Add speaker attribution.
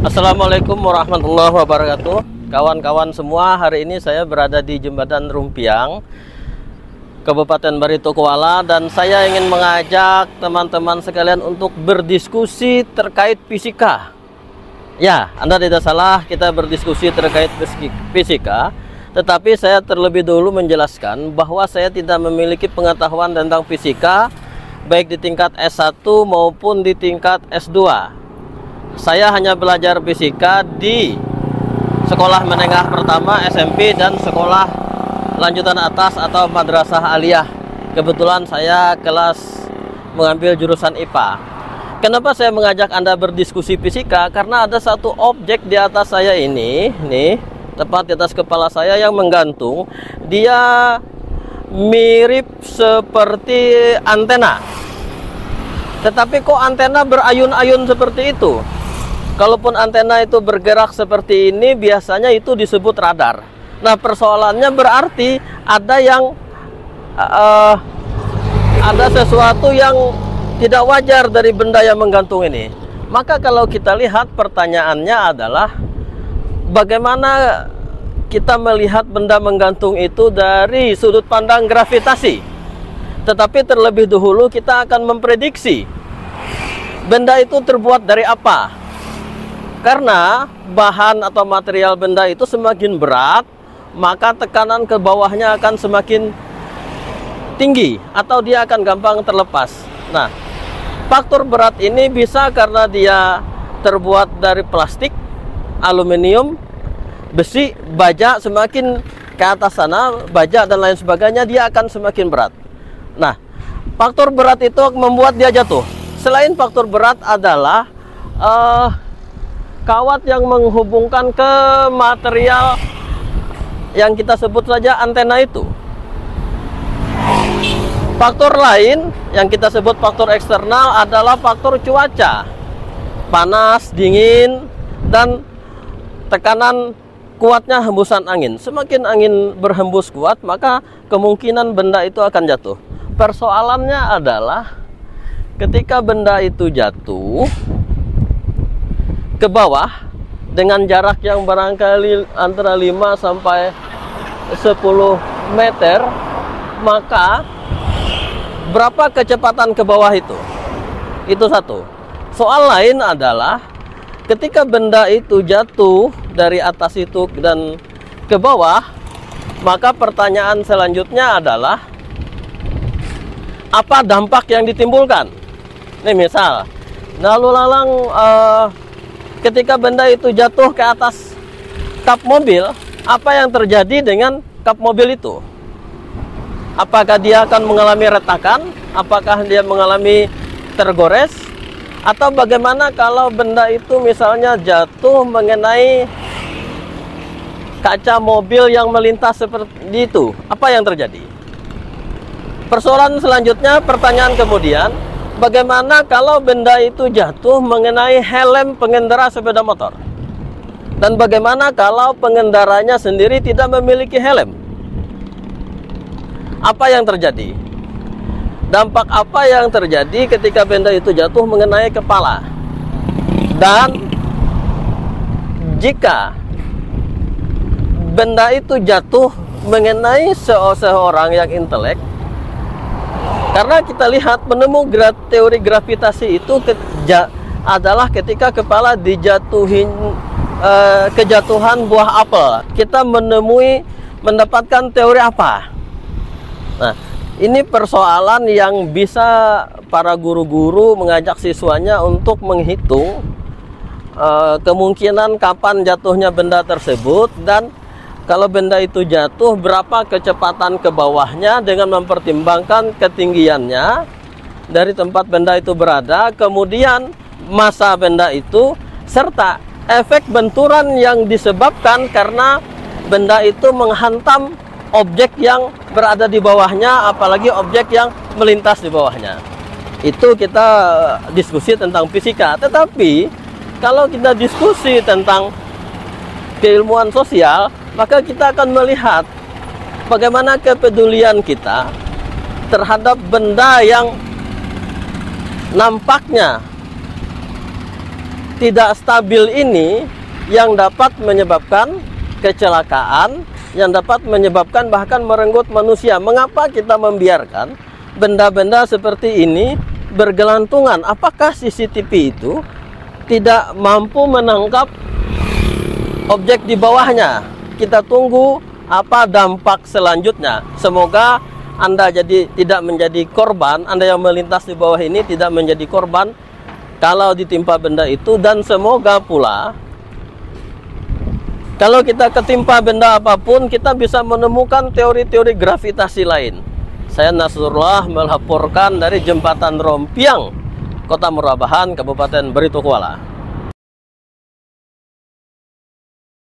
Speaker 1: Assalamualaikum warahmatullahi wabarakatuh. Kawan-kawan semua, hari ini saya berada di Jembatan Rumpiang, Kabupaten Barito Kuala, dan saya ingin mengajak teman-teman sekalian untuk berdiskusi terkait fisika. Ya, Anda tidak salah, kita berdiskusi terkait fisika, tetapi saya terlebih dahulu menjelaskan bahwa saya tidak memiliki pengetahuan tentang fisika baik di tingkat S1 maupun di tingkat S2. Saya hanya belajar fisika di sekolah menengah pertama, SMP, dan sekolah lanjutan atas atau madrasah aliyah. Kebetulan saya kelas mengambil jurusan IPA. Kenapa saya mengajak Anda berdiskusi fisika? Karena ada satu objek di atas saya ini, nih, tepat di atas kepala saya yang menggantung. Dia mirip seperti antena. Tetapi kok antena berayun-ayun seperti itu? Kalaupun antena itu bergerak seperti ini, biasanya itu disebut radar. Nah, persoalannya berarti ada sesuatu yang tidak wajar dari benda yang menggantung ini. Maka kalau kita lihat, pertanyaannya adalah bagaimana kita melihat benda menggantung itu dari sudut pandang gravitasi. Tetapi terlebih dahulu kita akan memprediksi benda itu terbuat dari apa. Karena bahan atau material benda itu semakin berat, maka tekanan ke bawahnya akan semakin tinggi atau dia akan gampang terlepas. Nah, faktor berat ini bisa karena dia terbuat dari plastik, aluminium, besi, baja. Semakin ke atas sana, baja dan lain sebagainya, dia akan semakin berat. Nah, faktor berat itu membuat dia jatuh. Selain faktor berat adalah kawat yang menghubungkan ke material yang kita sebut saja antena itu. Faktor lain yang kita sebut faktor eksternal adalah faktor cuaca, panas, dingin, dan tekanan kuatnya hembusan angin. Semakin angin berhembus kuat, maka kemungkinan benda itu akan jatuh. Persoalannya adalah ketika benda itu jatuh ke bawah dengan jarak yang barangkali antara 5 sampai 10 meter, maka berapa kecepatan ke bawah itu? Itu satu. Soal lain adalah ketika benda itu jatuh dari atas itu dan ke bawah, maka pertanyaan selanjutnya adalah apa dampak yang ditimbulkan? Nih misal, lalu lalang ketika benda itu jatuh ke atas kap mobil, apa yang terjadi dengan kap mobil itu? Apakah dia akan mengalami retakan? Apakah dia mengalami tergores? Atau bagaimana kalau benda itu misalnya jatuh mengenai kaca mobil yang melintas seperti itu? Apa yang terjadi? Persoalan selanjutnya, pertanyaan kemudian, bagaimana kalau benda itu jatuh mengenai helm pengendara sepeda motor? Dan bagaimana kalau pengendaranya sendiri tidak memiliki helm? Apa yang terjadi? Dampak apa yang terjadi ketika benda itu jatuh mengenai kepala? Dan jika benda itu jatuh mengenai seseorang yang intelek, karena kita lihat penemu teori gravitasi itu adalah ketika kepala dijatuhin kejatuhan buah apel. Kita mendapatkan teori apa? Nah, ini persoalan yang bisa para guru-guru mengajak siswanya untuk menghitung kemungkinan kapan jatuhnya benda tersebut, dan kalau benda itu jatuh, berapa kecepatan ke bawahnya dengan mempertimbangkan ketinggiannya dari tempat benda itu berada, kemudian massa benda itu, serta efek benturan yang disebabkan karena benda itu menghantam objek yang berada di bawahnya, apalagi objek yang melintas di bawahnya. Itu kita diskusi tentang fisika. Tetapi kalau kita diskusi tentang keilmuan sosial, maka kita akan melihat bagaimana kepedulian kita terhadap benda yang nampaknya tidak stabil ini yang dapat menyebabkan kecelakaan, yang dapat menyebabkan bahkan merenggut manusia. Mengapa kita membiarkan benda-benda seperti ini bergelantungan? Apakah CCTV itu tidak mampu menangkap objek di bawahnya? Kita tunggu apa dampak selanjutnya. Semoga Anda tidak menjadi korban, Anda yang melintas di bawah ini tidak menjadi korban kalau ditimpa benda itu. Dan semoga pula kalau kita ketimpa benda apapun, kita bisa menemukan teori-teori gravitasi lain. Saya Nasrullah melaporkan dari Jembatan Rompiang, Kota Murabahan, Kabupaten Baritokuala.